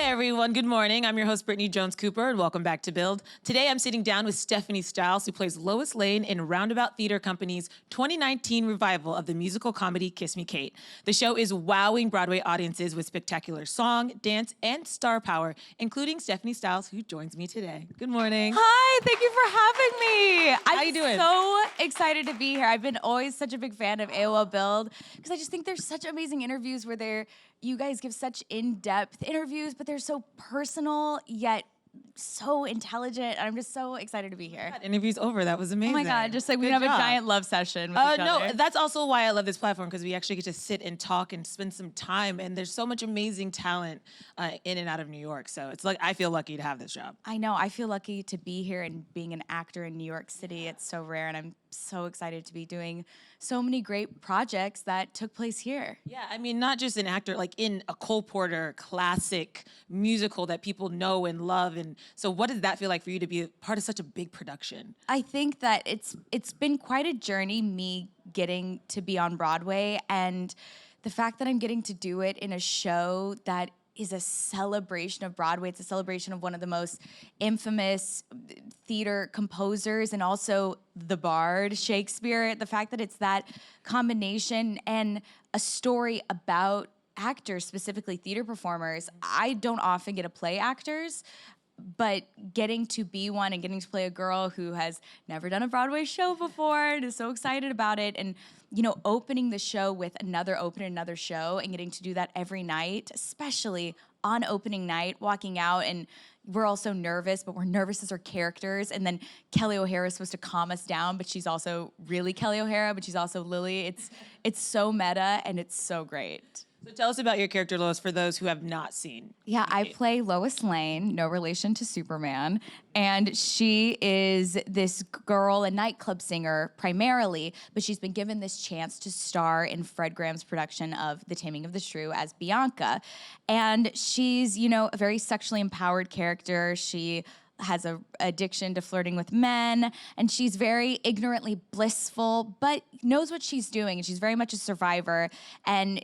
everyone, good morning. I'm your host, Brittany Jones-Cooper, and welcome back to Build. Today, I'm sitting down with Stephanie Stiles, who plays Lois Lane in Roundabout Theater Company's 2019 revival of the musical comedy Kiss Me, Kate. The show is wowing Broadway audiences with spectacular song, dance, and star power, including Stephanie Stiles, who joins me today. Good morning. Hi, thank you for having me. How you doing? So excited to be here. I've been always such a big fan of AOL Build because I just think there's such amazing interviews where you guys give such in-depth interviews, but they're so personal yet so intelligent. I'm just so excited to be here. That interview's over. That was amazing. Oh my God, just like we have a giant love session with each other. No, that's also why I love this platform, because we actually get to sit and talk and spend some time, and there's so much amazing talent in and out of New York. So it's like, I feel lucky to have this job. I know, I feel lucky to be here and being an actor in New York City. It's so rare, and I'm so excited to be doing so many great projects that took place here. Yeah, I mean, not just an actor, like in a Cole Porter classic musical that people know and love. And so what does that feel like for you to be a part of such a big production? I think that it's been quite a journey, me getting to be on Broadway, and the fact that I'm getting to do it in a show that is a celebration of Broadway. It's a celebration of one of the most infamous theater composers and also the bard, Shakespeare. The fact that it's that combination and a story about actors, specifically theater performers. I don't often get to play actors, but getting to be one and getting to play a girl who has never done a Broadway show before and is so excited about it, and opening the show with another show and getting to do that every night, especially on opening night, walking out, and we're all so nervous, but we're nervous as our characters, and then Kelli O'Hara is supposed to calm us down, but she's also really Kelli O'Hara, but she's also Lily. It's so meta, and it's so great. So tell us about your character, Lois, for those who have not seen. Yeah, I play Lois Lane, no relation to Superman, and she is this girl, a nightclub singer primarily, but she's been given this chance to star in Fred Graham's production of The Taming of the Shrew as Bianca. And she's, a very sexually empowered character. She has an addiction to flirting with men, and she's very ignorantly blissful, but knows what she's doing, and she's very much a survivor. And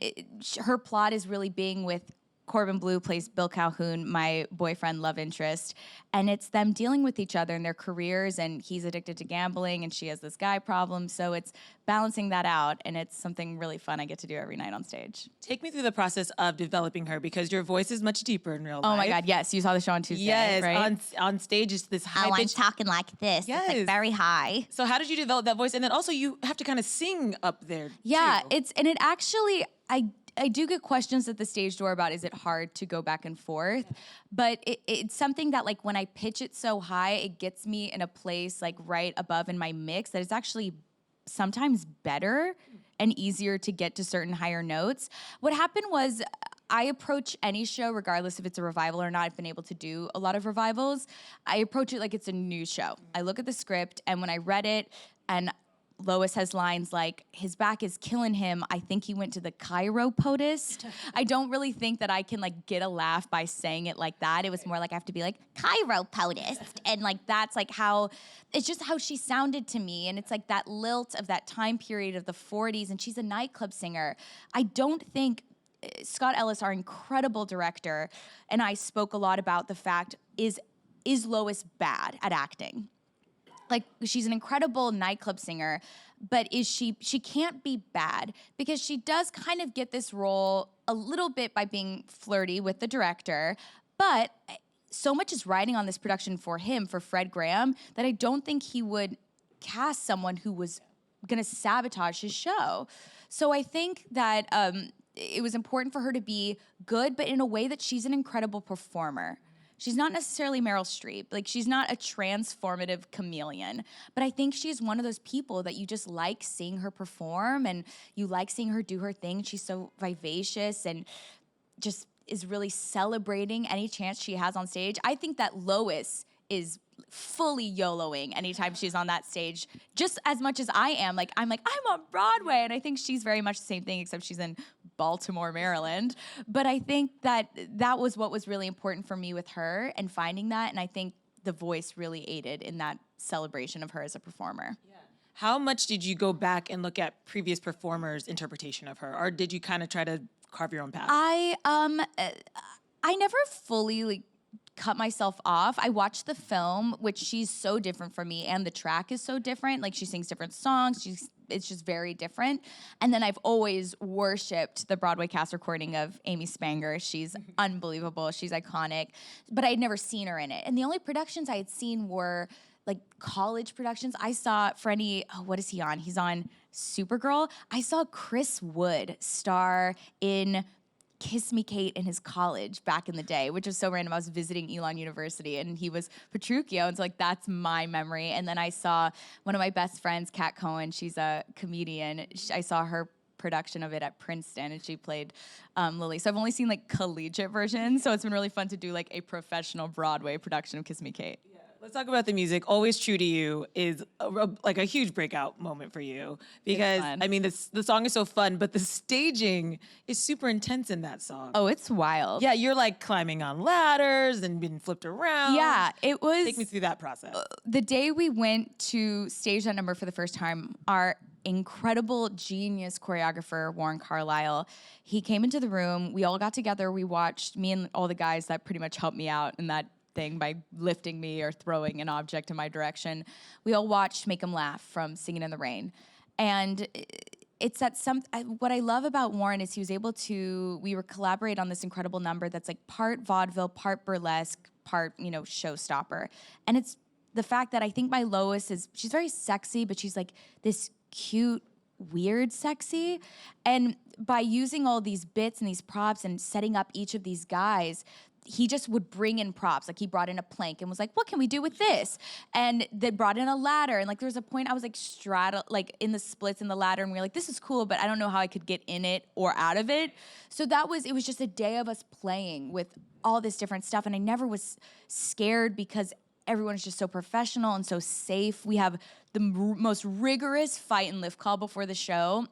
her plot is really being with Corbin Bleu, plays Bill Calhoun, my boyfriend, love interest, and it's them dealing with each other in their careers, and he's addicted to gambling, and she has this guy problem, so it's balancing that out, and it's something really fun I get to do every night on stage. Take me through the process of developing her, because your voice is much deeper in real life. Oh my God, yes, you saw the show on Tuesday, yes, right? on stage it's this high I'm pitch. talking like this. Yes. It's like very high. So how did you develop that voice? And then also you have to kind of sing up there Yeah, too. it actually, I do get questions at the stage door about, is it hard to go back and forth? But it's something that, like, when I pitch it so high, it gets me in a place like right above in my mix that it's actually sometimes better and easier to get to certain higher notes. What happened was, I approach any show, regardless if it's a revival or not. I've been able to do a lot of revivals. I approach it like it's a new show. I look at the script, and when I read it, and Lois has lines like, his back is killing him, I think he went to the chiropodist. I don't really think that I can get a laugh by saying it like that. It was more like I have to be like, Chiropodist. and that's it's just how she sounded to me. And it's like that lilt of that time period of the 40s, and she's a nightclub singer. I don't think Scott Ellis, our incredible director, and I spoke a lot about the fact, is Lois bad at acting? Like, she's an incredible nightclub singer, but she can't be bad, because she does kind of get this role a little bit by being flirty with the director, but so much is riding on this production for him, for Fred Graham, that I don't think he would cast someone who was gonna sabotage his show. So I think that it was important for her to be good, but in a way that she's an incredible performer. She's not necessarily Meryl Streep. She's not a transformative chameleon. But I think she's one of those people that you just like seeing her perform, and you like seeing her do her thing. She's so vivacious and just is really celebrating any chance she has on stage. I think that Lois is fully YOLOing anytime she's on that stage, just as much as I am. I'm on Broadway, and I think she's very much the same thing, except she's in Baltimore, Maryland. But I think that was what was really important for me with her, and finding that, and I think the voice really aided in that celebration of her as a performer. Yeah. How much did you go back and look at previous performers' interpretation of her, or did you kind of try to carve your own path? I never fully like cut myself off. I watched the film, which she's so different from me, and the track is so different. Like she sings different songs. It's just very different. And then I've always worshipped the Broadway cast recording of Amy Spanger. She's unbelievable. She's iconic. But I had never seen her in it. And the only productions I had seen were like college productions. I saw Freddie, what is he on? He's on Supergirl. I saw Chris Wood star in Kiss Me Kate in his college back in the day, which was so random. I was visiting Elon University and he was Petruchio. And so like, that's my memory. And then I saw one of my best friends, Kat Cohen. She's a comedian. I saw her production of it at Princeton and she played Lily. So I've only seen like collegiate versions. So it's been really fun to do like a professional Broadway production of Kiss Me Kate. Let's talk about the music. Always True to You is like a huge breakout moment for you because, I mean, the song is so fun, but the staging is super intense in that song. Oh, it's wild. Yeah, you're like climbing on ladders and being flipped around. Yeah, it was. Take me through that process. The day we went to stage that number for the first time, our incredible genius choreographer, Warren Carlisle, he came into the room. We all got together. We watched, me and all the guys that pretty much helped me out in that thing by lifting me or throwing an object in my direction. We all watched Make 'Em Laugh from Singing in the Rain. And it's that what I love about Warren is he was able to, we were collaborate on this incredible number that's like part vaudeville, part burlesque, part, showstopper. And it's the fact that I think my Lois she's very sexy, but she's like this cute, weird sexy. And by using all these bits and these props and setting up each of these guys, he just would bring in props. Like he brought in a plank and was like, what can we do with this? And they brought in a ladder. And like there was a point I was like in the splits in the ladder and we were like, this is cool, but I don't know how I could get in it or out of it. So it was just a day of us playing with all this different stuff. And I never was scared because everyone's just so professional and so safe. We have the most rigorous fight and lift call before the show.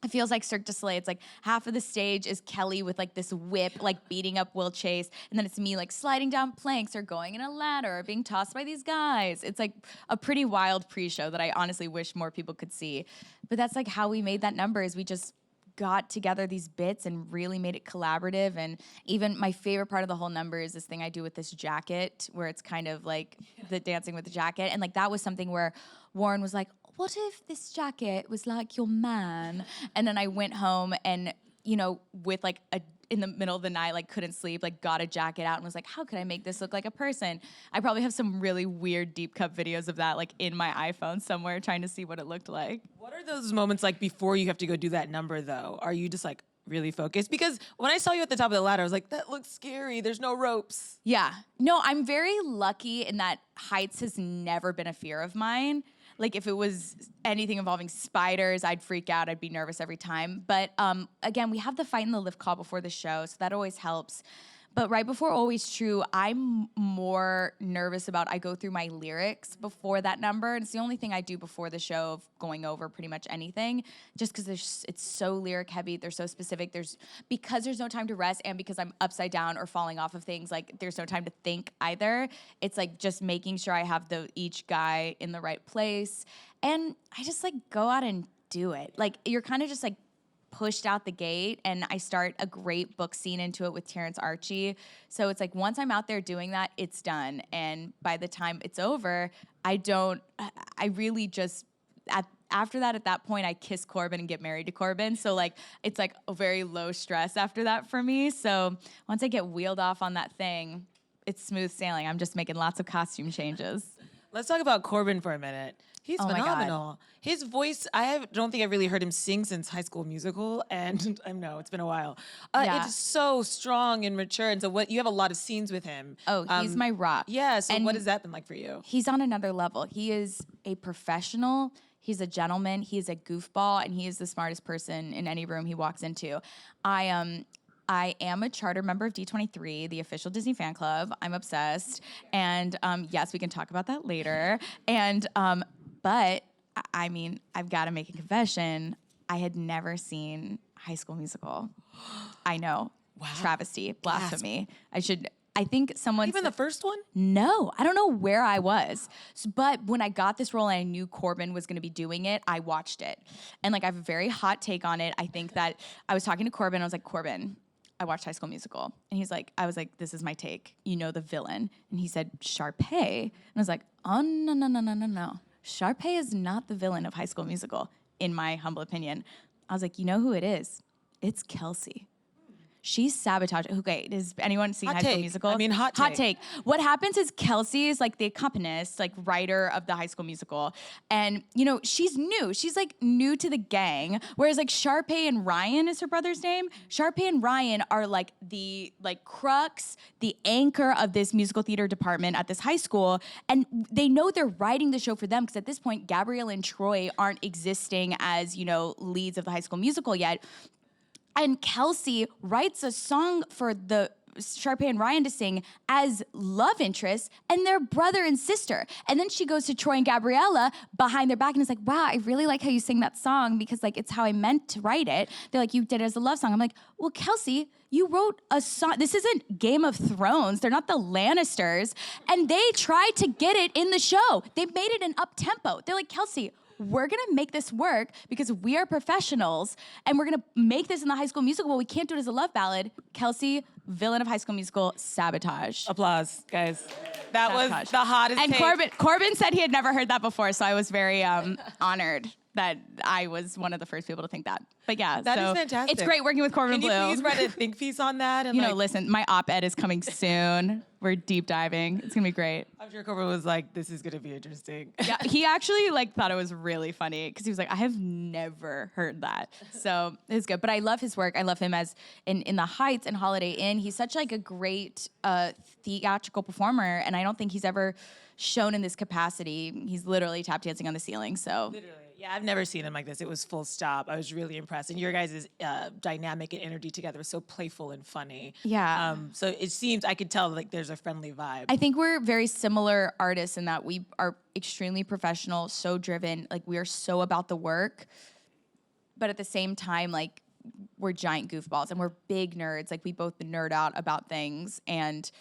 It feels like Cirque du Soleil. It's like half of the stage is Kelli with like this whip, like beating up Will Chase. And then it's me like sliding down planks or going in a ladder or being tossed by these guys. It's like a pretty wild pre-show that I honestly wish more people could see. But that's like how we made that number is we just got together these bits and really made it collaborative. And even my favorite part of the whole number is this thing I do with this jacket where it's kind of like the dancing with the jacket. And like that was something where Warren was like, what if this jacket was like your man? And then I went home and, with like in the middle of the night, like couldn't sleep, like got a jacket out and was like, how could I make this look like a person? I probably have some really weird deep cut videos of that like in my iPhone somewhere trying to see what it looked like. What are those moments like before you have to go do that number though? Are you just like really focused? Because when I saw you at the top of the ladder, I was like, that looks scary. There's no ropes. Yeah. No, I'm very lucky in that heights has never been a fear of mine. Like if it was anything involving spiders, I'd freak out. I'd be nervous every time. But again, we have the fight and the lift call before the show, so that always helps. But right before Always True, I'm more nervous about, I go through my lyrics before that number. And it's the only thing I do before the show of going over pretty much anything, just because it's so lyric heavy. They're so specific. Because there's no time to rest and because I'm upside down or falling off of things, like there's no time to think either. It's like just making sure I have each guy in the right place. And I just like go out and do it. Like you're kind of just like pushed out the gate and I start a great book scene into it with Terrence Archie. So it's like once I'm out there doing that, it's done. And by the time it's over, I really just, after that, at that point, I kiss Corbin and get married to Corbin. So like, it's like a very low stress after that for me. So once I get wheeled off on that thing, it's smooth sailing. I'm just making lots of costume changes. Let's talk about Corbin for a minute. He's phenomenal. His voice, don't think I've really heard him sing since High School Musical, and I know it's been a while. It's so strong and mature, and so you have a lot of scenes with him. Oh, he's my rock. Yeah, so what has that been like for you? He's on another level. He is a professional. He's a gentleman. He is a goofball, and he is the smartest person in any room he walks into. I am a charter member of D23, the official Disney fan club. I'm obsessed. And yes, we can talk about that later. And but I mean, I've got to make a confession. I had never seen High School Musical. I know. Wow. Travesty, blasphemy. I think someone even the first one? No, I don't know where I was. But when I got this role and I knew Corbin was going to be doing it, I watched it. And like I have a very hot take on it. I think that I was talking to Corbin. I was like, Corbin, I watched High School Musical. And he's like, I was like, this is my take. You know the villain. And he said, Sharpay. And I was like, oh, no, no, no, no, no, no. Sharpay is not the villain of High School Musical, in my humble opinion. I was like, you know who it is? It's Kelsey. She's sabotaged. Okay, does anyone see High School Musical? I mean, hot take. What happens is Kelsey is like the accompanist, like writer of the High School Musical. And, you know, she's new. She's like new to the gang. Whereas like Sharpay and Ryan is her brother's name. Sharpay and Ryan are like the crux, the anchor of this musical theater department at this high school. And they know they're writing the show for them because at this point, Gabrielle and Troy aren't existing as, you know, leads of the High School Musical yet. And Kelsey writes a song for the Sharpay and Ryan to sing as love interests, and they're brother and sister. And then she goes to Troy and Gabriella behind their back and is like, wow, I really like how you sing that song because like it's how I meant to write it. They're like, you did it as a love song. I'm like, well, Kelsey, you wrote a song. This isn't Game of Thrones. They're not the Lannisters. And they tried to get it in the show. They made it an up-tempo. They're like, Kelsey, we're gonna make this work because we are professionals and we're gonna make this in the High School Musical, but we can't do it as a love ballad. Kelsey, villain of High School Musical, sabotage. Applause, guys. That was the hottest And take. Corbin said he had never heard that before, so I was very honored that I was one of the first people to think that. But yeah, That is fantastic. It's great working with Corbin Can Bleu. you please write a think piece on that? And You know, listen, my op-ed is coming soon. We're deep diving. It's gonna be great. I'm sure Corbin was like, this is gonna be interesting. Yeah, he actually like thought it was really funny because he was like, I have never heard that. So it's good. But I love his work. I love him as in The Heights and Holiday Inn. He's such like a great theatrical performer, and I don't think he's ever shown in this capacity. He's literally tap dancing on the ceiling. So Literally. Yeah, I've never seen him like this. It was full stop. I was really impressed. And your guys' dynamic and energy together was so playful and funny. Yeah. So it seems, I could tell like there's a friendly vibe. I think we're very similar artists in that we are extremely professional, so driven. Like we are so about the work, but at the same time, like we're giant goofballs and we're big nerds. Like we both nerd out about things, and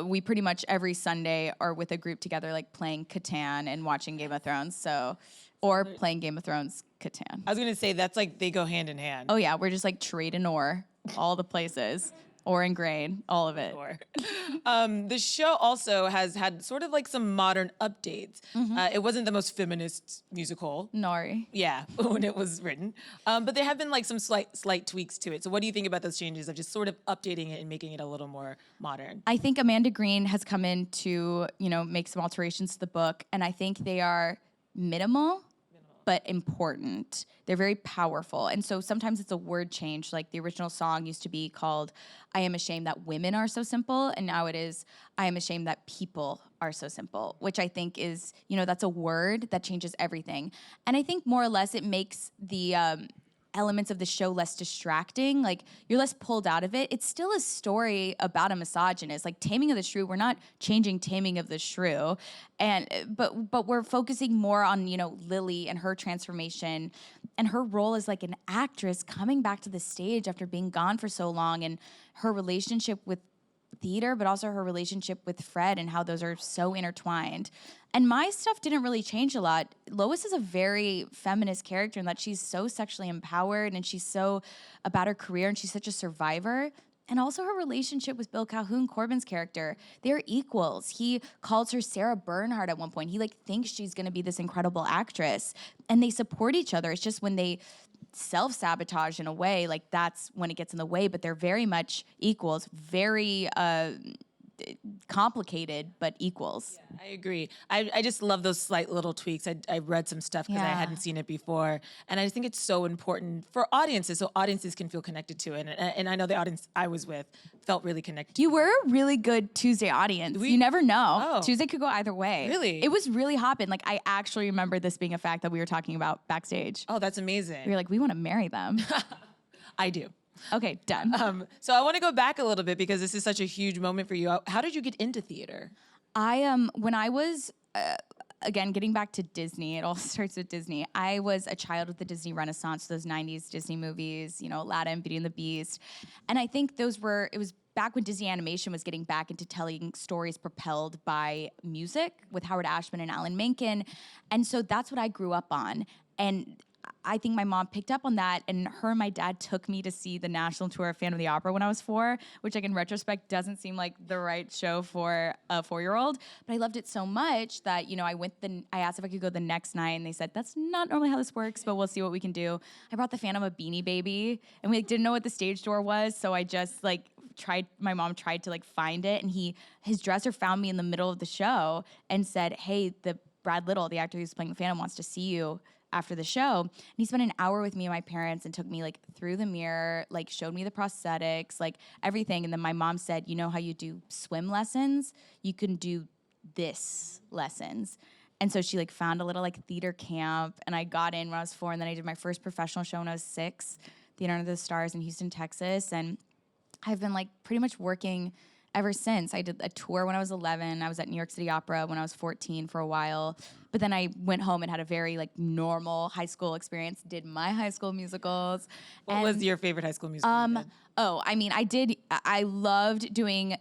we pretty much every Sunday are with a group together, like playing Catan and watching Game of Thrones. So, or playing Game of Thrones Catan. I was gonna say that's like they go hand in hand. Oh yeah, we're just like trade and ore, all the places. Ore and grain, all of it. The show also has had sort of like some modern updates. It wasn't the most feminist musical. Nori. Yeah, when it was written. But there have been like some slight tweaks to it. So what do you think about those changes of just sort of updating it and making it a little more modern? I think Amanda Green has come in to, you know, make some alterations to the book, and I think they are minimal but important. They're very powerful. And so sometimes it's a word change. Like the original song used to be called I Am Ashamed That Women Are So Simple. And now it is I Am Ashamed That People Are So Simple, which I think is, you know, that's a word that changes everything. And I think more or less it makes the elements of the show less distracting. Like you're less pulled out of it. It's still a story about a misogynist. Like Taming of the Shrew, we're not changing Taming of the Shrew, and but we're focusing more on, you know, Lily and her transformation and her role as like an actress coming back to the stage after being gone for so long, and her relationship with theater, but also her relationship with Fred and how those are so intertwined. And my stuff didn't really change a lot. Lois is a very feminist character in that she's so sexually empowered and she's so about her career and she's such a survivor. And also her relationship with Bill Calhoun, Corbin's character, they're equals. He calls her Sarah Bernhardt at one point. He like thinks she's gonna be this incredible actress, and they support each other. It's just when they self-sabotage in a way, like that's when it gets in the way, but they're very much equals, very complicated, but equals. Yeah, I agree. I just love those slight little tweaks. I read some stuff because I hadn't seen it before. And I just think it's so important for audiences, so audiences can feel connected to it. And I know the audience I was with felt really connected to it. You were a really good Tuesday audience. You never know. Oh. Tuesday could go either way. Really? It was really hopping. Like I actually remember this being a fact that we were talking about backstage. Oh, that's amazing. We were like, we want to marry them. I do. Okay, done. So I want to go back a little bit because this is such a huge moment for you. How did you get into theater? When I was, again, getting back to Disney, it all starts with Disney. I was a child of the Disney Renaissance, those 90s Disney movies, you know, Aladdin, Beauty and the Beast. And I think it was back when Disney Animation was getting back into telling stories propelled by music with Howard Ashman and Alan Menken. And so that's what I grew up on. And I think my mom picked up on that, and her and my dad took me to see the national tour of Phantom of the Opera when I was 4, which like in retrospect doesn't seem like the right show for a 4-year-old. But I loved it so much that, I asked if I could go the next night, and they said, that's not normally how this works, but we'll see what we can do. I brought the Phantom a Beanie Baby, and we didn't know what the stage door was, so I just my mom tried to find it, and his dresser found me in the middle of the show and said, hey, the Brad Little, the actor who's playing the Phantom, wants to see you after the show. And he spent an hour with me and my parents and took me through the mirror, showed me the prosthetics, everything. And then my mom said, you know how you do swim lessons? You can do this lessons. And so she found a little theater camp, and I got in when I was 4, and then I did my first professional show when I was 6, Theater Under the Stars in Houston, Texas. And I've been pretty much working ever since. I did a tour when I was 11. I was at New York City Opera when I was 14 for a while. But then I went home and had a very normal high school experience, did my high school musicals. What was your favorite high school musical you did? I loved doing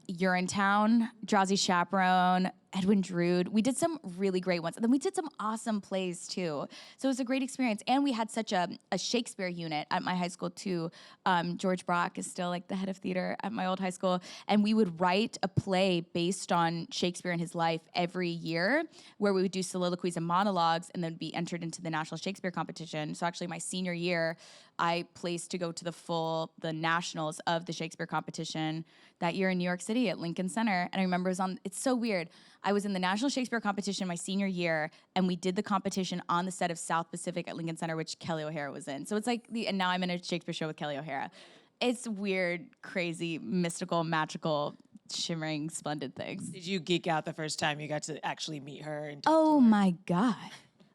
Urinetown, Drowsy Chaperone, Edwin Drood. We did some really great ones. And then we did some awesome plays too. So it was a great experience. And we had such a Shakespeare unit at my high school too. George Brock is still the head of theater at my old high school. And we would write a play based on Shakespeare and his life every year, where we would do soliloquies and monologues and then be entered into the National Shakespeare Competition. So actually my senior year, I placed to go to the nationals of the Shakespeare competition that year in New York City at Lincoln Center. And I remember it's so weird. I was in the National Shakespeare competition my senior year, and we did the competition on the set of South Pacific at Lincoln Center, which Kelli O'Hara was in. So it's and now I'm in a Shakespeare show with Kelli O'Hara. It's weird, crazy, mystical, magical, shimmering, splendid things. Did you geek out the first time you got to actually meet her? And Oh my God.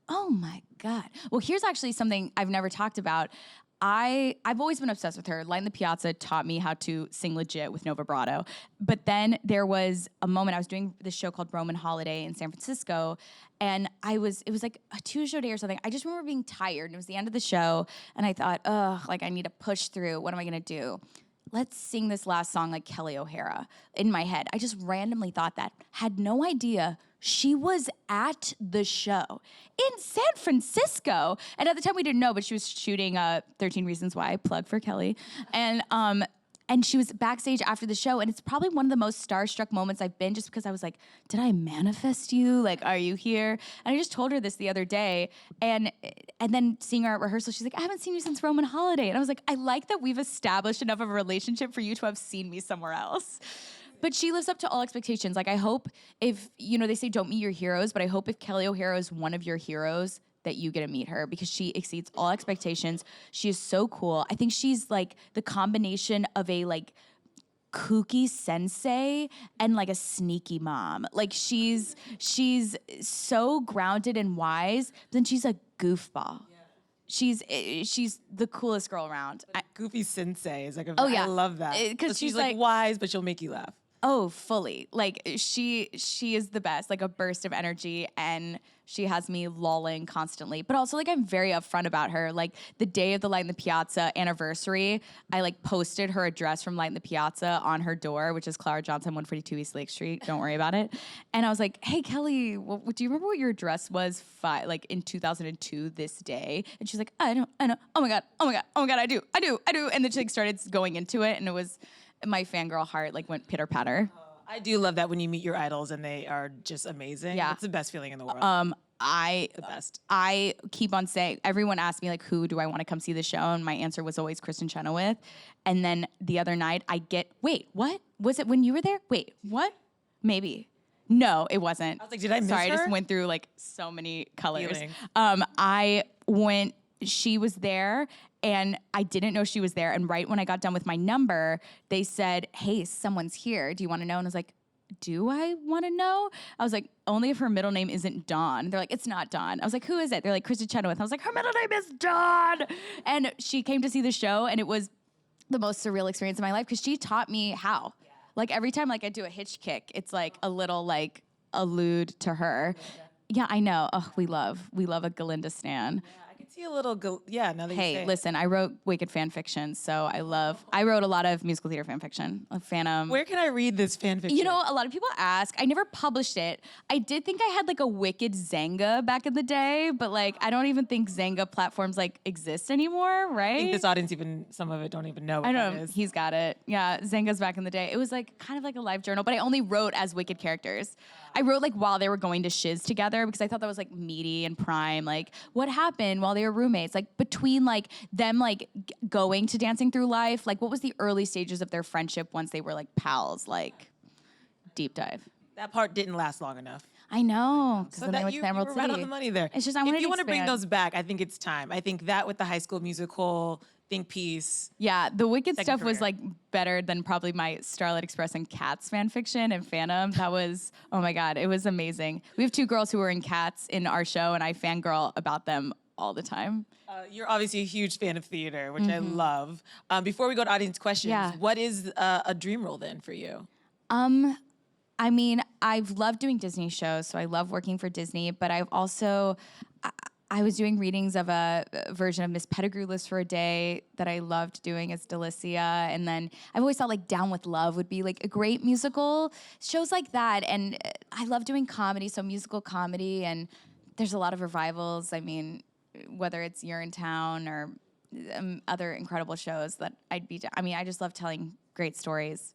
Well, here's actually something I've never talked about. I've always been obsessed with her. Light in the Piazza taught me how to sing legit with no vibrato. But then there was a moment, I was doing this show called Roman Holiday in San Francisco, and it was a 2-show day or something. I just remember being tired, and it was the end of the show, and I thought, I need to push through. What am I gonna do? Let's sing this last song like Kelli O'Hara in my head. I just randomly thought that. Had no idea she was at the show in San Francisco. And at the time we didn't know, but she was shooting 13 Reasons Why, plug for Kelli. And she was backstage after the show, and it's probably one of the most starstruck moments I've been, just because I was like, did I manifest you? Are you here? And I just told her this the other day, and then seeing her at rehearsal, she's like, I haven't seen you since Roman Holiday. And I was like, I like that we've established enough of a relationship for you to have seen me somewhere else. But she lives up to all expectations. I hope if, they say don't meet your heroes, but I hope if Kelli O'Hara is one of your heroes, that you get to meet her, because she exceeds all expectations. She is so cool. I think she's the combination of a kooky sensei and a sneaky mom. She's so grounded and wise, but then she's a goofball. Yeah. She's the coolest girl around. Goofy sensei is I love that. Because so she's wise, but she'll make you laugh. Oh, fully. She is the best, a burst of energy, and she has me lolling constantly. But also, I'm very upfront about her. The day of the Light in the Piazza anniversary, I posted her address from Light in the Piazza on her door, which is Clara Johnson, 142 East Lake Street. Don't worry about it. And I was like, hey, Kelli, do you remember what your address was in 2002 this day? And she's like, I know. Oh my God, I do. And then she started going into it, and it was... my fangirl heart went pitter patter. I do love that when you meet your idols and they are just amazing. Yeah. It's the best feeling in the world. The best. I keep on saying, everyone asked me who do I want to come see the show? And my answer was always Kristen Chenoweth. And then the other night wait, what? Was it when you were there? Wait, what? Maybe. No, it wasn't. I was like, did I miss her? Sorry, I just went through so many colors. Feeling. She was there, and I didn't know she was there. And right when I got done with my number, they said, hey, someone's here. Do you want to know? And I was like, do I want to know? I was like, only if her middle name isn't Dawn. They're like, it's not Dawn. I was like, who is it? They're like, Kristen Chenoweth. I was like, her middle name is Dawn. And she came to see the show, and it was the most surreal experience of my life, because she taught me how. Every time I do a hitch kick, it's a little allude to her. Yeah, I know. Oh, we love a Galinda stan. can see a little, yeah, now that you say Hey, it. listen, I wrote Wicked fan fiction, so I wrote a lot of musical theater fan fiction. Phantom. Where can I read this fan fiction? You know, a lot of people ask. I never published it. I did think I had like a Wicked Zanga back in the day, but like I don't even think Zanga platforms like exist anymore, right? I think this audience some of it don't even know what I that know is. he's got it. Yeah, Zanga's back in the day. It was like kind of like a live journal, but I only wrote as Wicked characters. I wrote like while they were going to shiz together because I thought that was like meaty and prime. Like what happened while they were roommates? Like between like them like going to Dancing Through Life. Like what was the early stages of their friendship once they were like pals? Like deep dive. That part didn't last long enough. I know because So then they that went you, to the you Emerald were City. right on the money there. It's just I if wanted you to want to bring expand. those back, I think it's time. I think that with the High School Musical think piece. Yeah, the Wicked Second stuff was career. like better than probably my Starlight Express and Cats fan fiction and Phantom. That was, oh my God, it was amazing. We have 2 girls who were in Cats in our show, and I fangirl about them all the time. You're obviously a huge fan of theater, which I love. Before we go to audience questions, Yeah. what is a dream role then for you? I mean, I've loved doing Disney shows, so I love working for Disney, but I've also, I was doing readings of a version of Miss Pettigrewless for a day that I loved doing as Delicia, and then I've always thought like Down with Love would be like a great musical, shows like that, and I love doing comedy, so musical comedy, and there's a lot of revivals, I mean, whether it's You're in Town or other incredible shows that I just love telling great stories.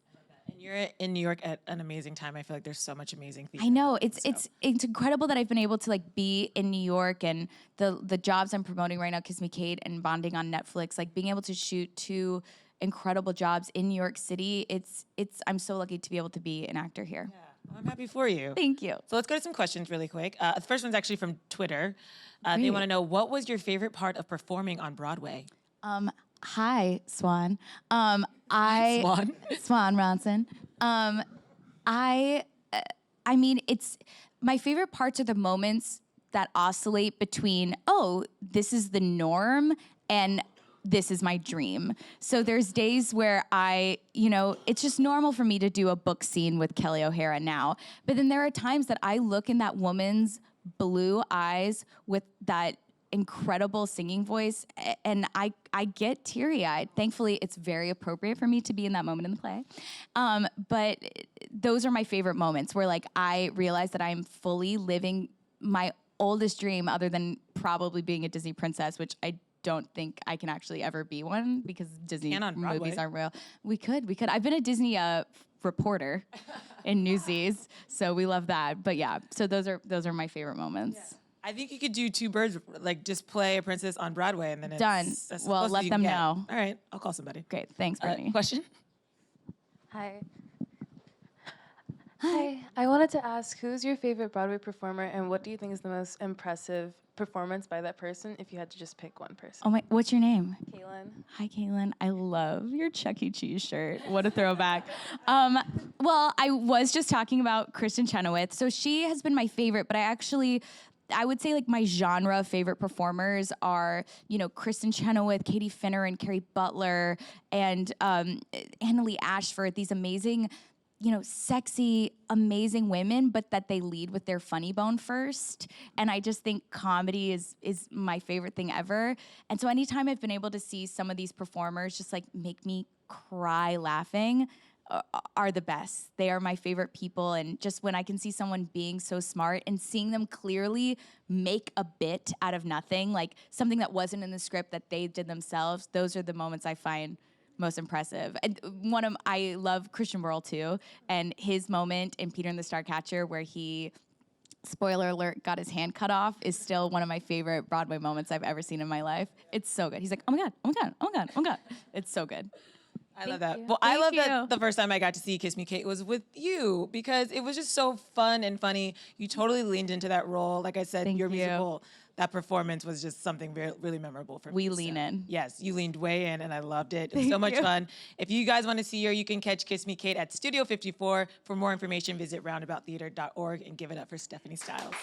And you're in New York at an amazing time. I feel like there's so much amazing theater. I know it's incredible that I've been able to like be in New York and the jobs I'm promoting right now, Kiss Me Kate and Bonding on Netflix, like being able to shoot 2 incredible jobs in New York City. I'm so lucky to be able to be an actor here. Yeah, well, I'm happy for you. Thank you. So let's go to some questions really quick. The first one's actually from Twitter. They Great. want to know, what was your favorite part of performing on Broadway? Hi, Swan. Swan? Swan Ronson. I mean, it's my favorite parts are the moments that oscillate between, oh, this is the norm and this is my dream. So there's days where it's just normal for me to do a book scene with Kelli O'Hara now. But then there are times that I look in that woman's blue eyes with that incredible singing voice and I get teary-eyed. Thankfully, it's very appropriate for me to be in that moment in the play. But those are my favorite moments where like I realize that I'm fully living my oldest dream other than probably being a Disney princess, which I don't think I can actually ever be one because Disney Can on Broadway. movies aren't real. We could. I've been a Disney reporter in Newsies, so we love that. But yeah, so those are my favorite moments. Yeah. I think you could do 2 birds, like just play a princess on Broadway and then it's Done. that's the Well, closest let you them can get. know. All right, I'll call somebody. Great. Thanks, Brittany. Question? Hi. Hi. I wanted to ask, who's your favorite Broadway performer and what do you think is the most impressive performance by that person if you had to just pick one person? Oh my, what's your name? Kaylin. Hi, Caitlin. I love your Chuck E. Cheese shirt. What a throwback. Well, I was just talking about Kristen Chenoweth. So she has been my favorite, but I would say like my genre favorite performers are, Kristen Chenoweth, Katie Finner, and Carrie Butler, and Annalee Ashford, these amazing, sexy, amazing women, but that they lead with their funny bone first. And I just think comedy is my favorite thing ever. And so anytime I've been able to see some of these performers just like make me cry laughing, are the best. They are my favorite people. And just when I can see someone being so smart and seeing them clearly make a bit out of nothing, like something that wasn't in the script that they did themselves, those are the moments I find most impressive. And I love Christian Worrell too, and his moment in Peter and the Starcatcher where he, spoiler alert, got his hand cut off is still one of my favorite Broadway moments I've ever seen in my life. It's so good. He's like, oh my God, oh my God, oh my God, oh my God. It's so good. I love that. you. Well, I love Thank that you. the first time I got to see Kiss Me Kate was with you because it was just so fun and funny. You totally leaned into that role. Like I said, Thank your you. musical, that performance was just something really memorable for me. We lean in. Yes, you leaned way in and I loved it. It was so much you. fun. If you guys want to see her, you can catch Kiss Me Kate at Studio 54. For more information, visit roundabouttheater.org and give it up for Stephanie Styles.